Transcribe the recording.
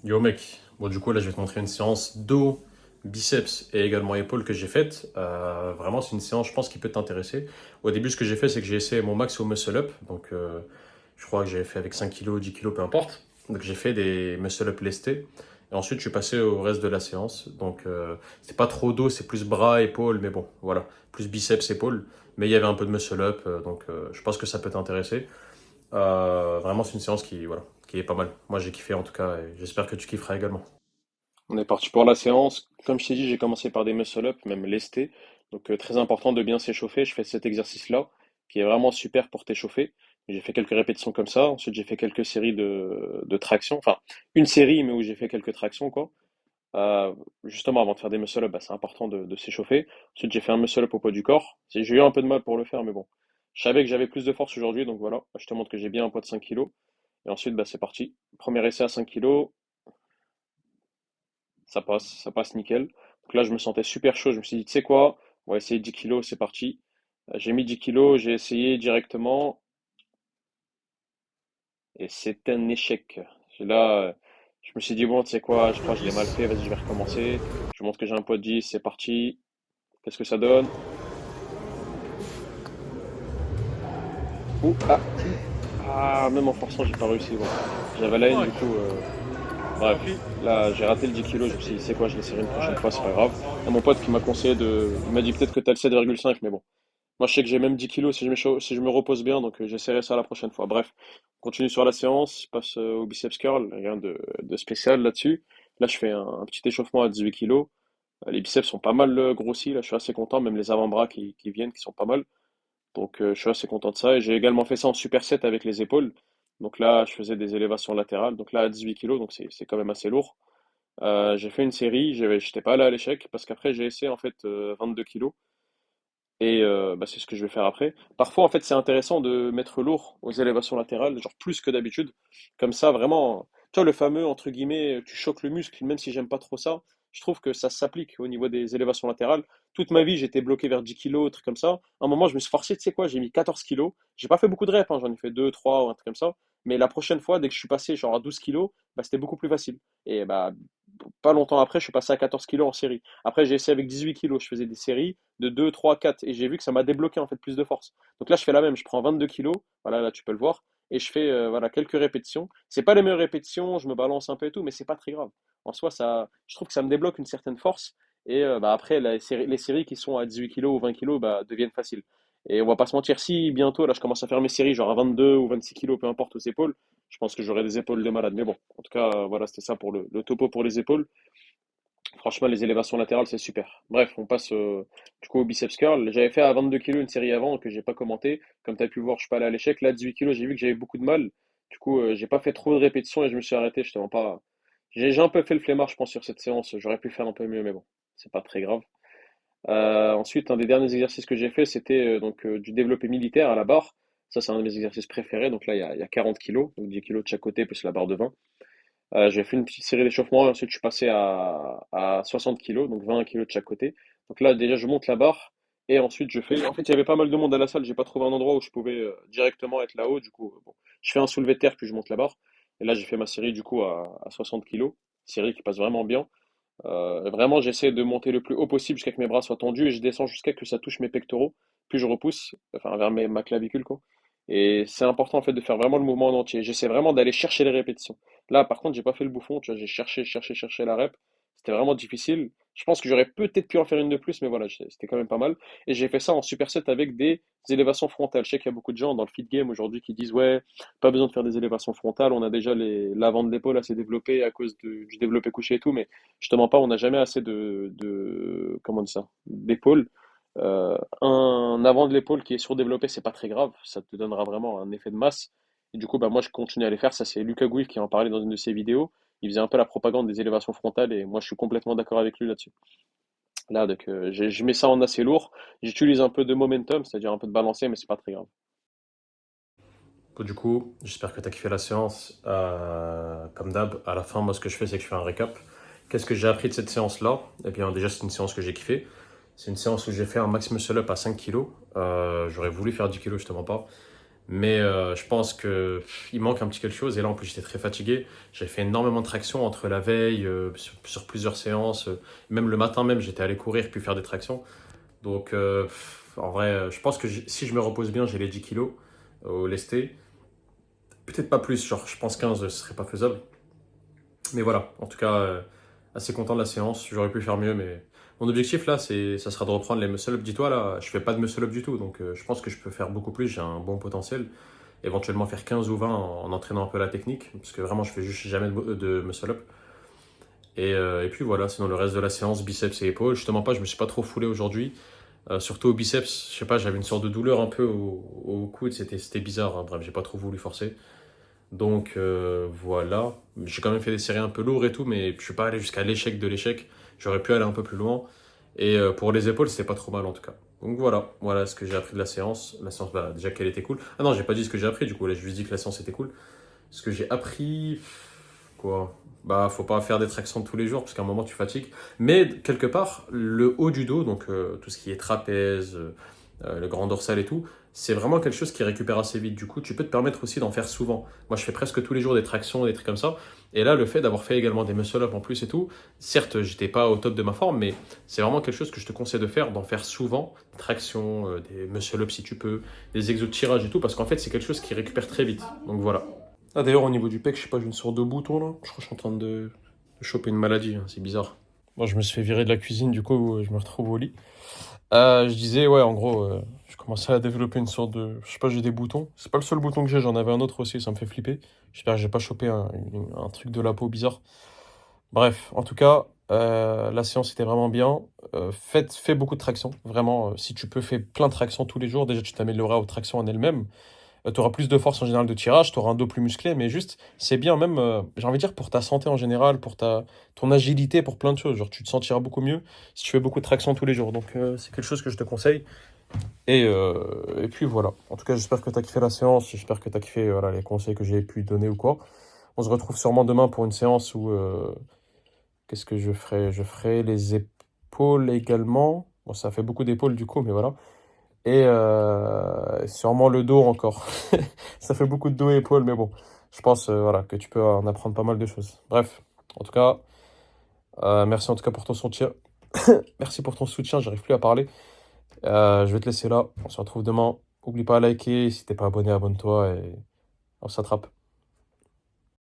Yo mec, bon du coup là je vais te montrer une séance dos, biceps et également épaules que j'ai faite. Vraiment c'est une séance je pense qui peut t'intéresser. Au début ce que j'ai fait c'est que j'ai essayé mon max au muscle up. Donc je crois que j'ai fait avec 5 kilos, 10 kilos, peu importe. Donc j'ai fait des muscle up lestés. Et ensuite je suis passé au reste de la séance. Donc c'est pas trop dos, c'est plus bras, épaules, mais bon voilà. Plus biceps, épaules. Mais il y avait un peu de muscle up, donc je pense que ça peut t'intéresser. Vraiment, c'est une séance qui, voilà, qui est pas mal. Moi, j'ai kiffé en tout cas et j'espère que tu kifferas également. On est parti pour la séance. Comme je t'ai dit, j'ai commencé par des muscle-up, même lestés. Donc, très important de bien s'échauffer. Je fais cet exercice-là qui est vraiment super pour t'échauffer. J'ai fait quelques répétitions comme ça. Ensuite, j'ai fait quelques séries de tractions. Enfin, une série, mais où j'ai fait quelques tractions, quoi. Justement, avant de faire des muscle-up, bah, c'est important de s'échauffer. Ensuite, j'ai fait un muscle-up au poids du corps. J'ai eu un peu de mal pour le faire, mais bon. Je savais que j'avais plus de force aujourd'hui, donc voilà. Je te montre que j'ai bien un poids de 5 kilos. Et ensuite, bah, c'est parti. Premier essai à 5 kilos, ça passe nickel. Donc là, je me sentais super chaud. Je me suis dit, tu sais quoi, on va essayer 10 kilos, c'est parti. J'ai mis 10 kilos, j'ai essayé directement et c'est un échec. Là, je me suis dit, bon, tu sais quoi, je crois que je l'ai mal fait, vas-y, je vais recommencer. Je montre que j'ai un poids de 10, c'est parti. Qu'est-ce que ça donne? Ouh, ah, même en forçant, j'ai pas réussi. Bon. J'avais la haine, du coup. Bref, là j'ai raté le 10 kilos, je me suis dit c'est quoi, je l'essaierai une prochaine fois, c'est pas grave. Il y a mon pote qui m'a conseillé il m'a dit peut-être que t'as le 7,5, mais bon. Moi je sais que j'ai même 10 kilos si je me repose bien, donc j'essaierai ça la prochaine fois. Bref, on continue sur la séance, je passe au biceps curl, rien de spécial là-dessus. Là je fais un petit échauffement à 18 kilos. Les biceps sont pas mal grossis, là je suis assez content, même les avant-bras qui viennent, qui sont pas mal. Donc je suis assez content de ça. Et j'ai également fait ça en superset avec les épaules. Donc là, je faisais des élévations latérales. Donc là, à 18 kilos, donc c'est quand même assez lourd. J'ai fait une série, j'étais pas allé à l'échec parce qu'après j'ai essayé en fait 22 kilos et bah, c'est ce que je vais faire après. Parfois en fait c'est intéressant de mettre lourd aux élévations latérales, genre plus que d'habitude. Comme ça vraiment, tu vois le fameux entre guillemets, tu choques le muscle, même si j'aime pas trop ça, je trouve que ça s'applique au niveau des élévations latérales. Toute ma vie j'étais bloqué vers 10 kilos, trucs comme ça. À un moment je me suis forcé, tu sais quoi, j'ai mis 14 kilos. J'ai pas fait beaucoup de reps, hein, j'en ai fait 2, 3 ou un truc comme ça. Mais la prochaine fois, dès que je suis passé genre à 12 kilos, bah, c'était beaucoup plus facile. Et bah, pas longtemps après, je suis passé à 14 kilos en série. Après, j'ai essayé avec 18 kilos, je faisais des séries de 2, 3, 4, et j'ai vu que ça m'a débloqué en fait plus de force. Donc là, je fais la même, je prends 22 kilos, voilà, là tu peux le voir, et je fais voilà, quelques répétitions. C'est pas les meilleures répétitions, je me balance un peu et tout, mais c'est pas très grave. En soi, je trouve que ça me débloque une certaine force, et bah, après, les séries qui sont à 18 kilos ou 20 kilos bah, deviennent faciles. Et on va pas se mentir, si bientôt, là, je commence à faire mes séries, genre à 22 ou 26 kilos, peu importe, aux épaules, je pense que j'aurai des épaules de malade. Mais bon, en tout cas, voilà, c'était ça pour le topo pour les épaules. Franchement, les élévations latérales, c'est super. Bref, on passe du coup au biceps curl. J'avais fait à 22 kilos une série avant que j'ai pas commenté. Comme tu as pu voir, je suis pas allé à l'échec. Là, 18 kilos, j'ai vu que j'avais beaucoup de mal. Du coup, j'ai pas fait trop de répétitions et je me suis arrêté. Je te mens pas. J'ai un peu fait le flemmard, je pense, sur cette séance. J'aurais pu faire un peu mieux, mais bon, c'est pas très grave. Ensuite, un des derniers exercices que j'ai fait, c'était du développé militaire à la barre. Ça, c'est un de mes exercices préférés. Donc là, il y a 40 kilos, donc 10 kilos de chaque côté, plus la barre de 20. J'ai fait une petite série d'échauffements et ensuite je suis passé à 60 kilos, donc 20 kilos de chaque côté. Donc là, déjà, je monte la barre et ensuite je fais. En fait, il y avait pas mal de monde à la salle, j'ai pas trouvé un endroit où je pouvais directement être là-haut. Du coup, bon, je fais un soulevé de terre puis je monte la barre. Et là, j'ai fait ma série du coup à 60 kilos, série qui passe vraiment bien. Vraiment, j'essaie de monter le plus haut possible jusqu'à ce que mes bras soient tendus et je descends jusqu'à ce que ça touche mes pectoraux. Puis je repousse, enfin vers ma clavicule quoi. Et c'est important en fait de faire vraiment le mouvement en entier. J'essaie vraiment d'aller chercher les répétitions. Là, par contre, j'ai pas fait le bouffon, tu vois, j'ai cherché la rep. C'était vraiment difficile. Je pense que j'aurais peut-être pu en faire une de plus, mais voilà, c'était quand même pas mal. Et j'ai fait ça en superset avec des élévations frontales. Je sais qu'il y a beaucoup de gens dans le fit game aujourd'hui qui disent ouais, pas besoin de faire des élévations frontales, on a déjà l'avant de l'épaule assez développé à cause du développé couché et tout, mais je te mens pas, on n'a jamais assez comment on dit ça, d'épaule. Un avant de l'épaule qui est surdéveloppé, c'est pas très grave, ça te donnera vraiment un effet de masse. Et du coup, bah, moi, je continue à les faire. Ça, c'est Lucas Gouif qui en parlait dans une de ses vidéos. Il faisait un peu la propagande des élévations frontales et moi, je suis complètement d'accord avec lui là-dessus. Là, donc, je mets ça en assez lourd. J'utilise un peu de momentum, c'est-à-dire un peu de balancier, mais c'est pas très grave. Du coup, j'espère que tu as kiffé la séance. Comme d'hab, à la fin, moi, ce que je fais, c'est que je fais un récap. Qu'est-ce que j'ai appris de cette séance-là? Eh bien, déjà, c'est une séance que j'ai kiffé. C'est une séance où j'ai fait un max muscle up à 5 kilos. J'aurais voulu faire 10 kilos, justement pas. Mais je pense que il manque un petit quelque chose. Et là, en plus, j'étais très fatigué. J'ai fait énormément de tractions entre la veille, sur plusieurs séances. Même le matin même, j'étais allé courir puis faire des tractions. Donc, en vrai, je pense que si je me repose bien, j'ai les 10 kilos au lesté. Peut-être pas plus, genre, je pense 15, ce serait pas faisable. Mais voilà, en tout cas, assez content de la séance. J'aurais pu faire mieux, mais mon objectif là, ça sera de reprendre les muscle-up. Dis-toi, là, je fais pas de muscle-up du tout. Donc, je pense que je peux faire beaucoup plus. J'ai un bon potentiel. Éventuellement faire 15 ou 20 en entraînant un peu la technique. Parce que vraiment, je fais juste jamais de muscle-up. Et puis voilà, sinon le reste de la séance, biceps et épaules. Justement pas, je me suis pas trop foulé aujourd'hui. Surtout au biceps, je sais pas, j'avais une sorte de douleur un peu au coude, c'était bizarre, hein. Bref, j'ai pas trop voulu forcer. Donc voilà, j'ai quand même fait des séries un peu lourdes et tout, mais je suis pas allé jusqu'à l'échec de l'échec. J'aurais pu aller un peu plus loin. Et pour les épaules, c'était pas trop mal en tout cas. Donc voilà ce que j'ai appris de la séance. La séance, bah, déjà qu'elle était cool. Ah non, j'ai pas dit ce que j'ai appris du coup, là, je juste dit que la séance était cool. Ce que j'ai appris, quoi? Bah, faut pas faire des tractions tous les jours parce qu'à un moment tu fatigues. Mais quelque part, le haut du dos, donc tout ce qui est trapèze, le grand dorsal et tout, c'est vraiment quelque chose qui récupère assez vite. Du coup, tu peux te permettre aussi d'en faire souvent. Moi, je fais presque tous les jours des tractions, des trucs comme ça. Et là, le fait d'avoir fait également des muscle-up en plus et tout, certes, j'étais pas au top de ma forme, mais c'est vraiment quelque chose que je te conseille de faire, d'en faire souvent. Tractions, des muscle-up si tu peux, des exos de tirage et tout, parce qu'en fait, c'est quelque chose qui récupère très vite. Donc voilà. Ah d'ailleurs au niveau du pec, je sais pas, j'ai une sorte de bouton là. Je crois que je suis en train de choper une maladie, hein, c'est bizarre. Moi je me suis fait virer de la cuisine, du coup je me retrouve au lit. Je disais ouais en gros, je commençais à développer une sorte de. Je sais pas, j'ai des boutons. C'est pas le seul bouton que j'ai, j'en avais un autre aussi, ça me fait flipper. J'espère que j'ai pas chopé un truc de la peau bizarre. Bref, en tout cas, la séance était vraiment bien. Fais beaucoup de tractions, vraiment. Si tu peux, fais plein de tractions tous les jours. Déjà, tu t'amélioreras aux tractions en elles-mêmes. Tu auras plus de force en général de tirage, tu auras un dos plus musclé, mais juste, c'est bien même, j'ai envie de dire, pour ta santé en général, pour ton agilité, pour plein de choses. Genre, tu te sentiras beaucoup mieux si tu fais beaucoup de traction tous les jours. Donc, c'est quelque chose que je te conseille. Et puis voilà. En tout cas, j'espère que tu as kiffé la séance, j'espère que tu as kiffé voilà, les conseils que j'ai pu te donner ou quoi. On se retrouve sûrement demain pour une séance où. Qu'est-ce que je ferai? Je ferai les épaules également. Bon, ça fait beaucoup d'épaules du coup, mais voilà. Et sûrement le dos encore. Ça fait beaucoup de dos et épaules, mais bon, je pense voilà, que tu peux en apprendre pas mal de choses. Bref, en tout cas, merci en tout cas pour ton soutien. Merci pour ton soutien, j'arrive plus à parler. Je vais te laisser là, on se retrouve demain. N'oublie pas à liker, si t'es pas abonné, abonne-toi et on s'attrape.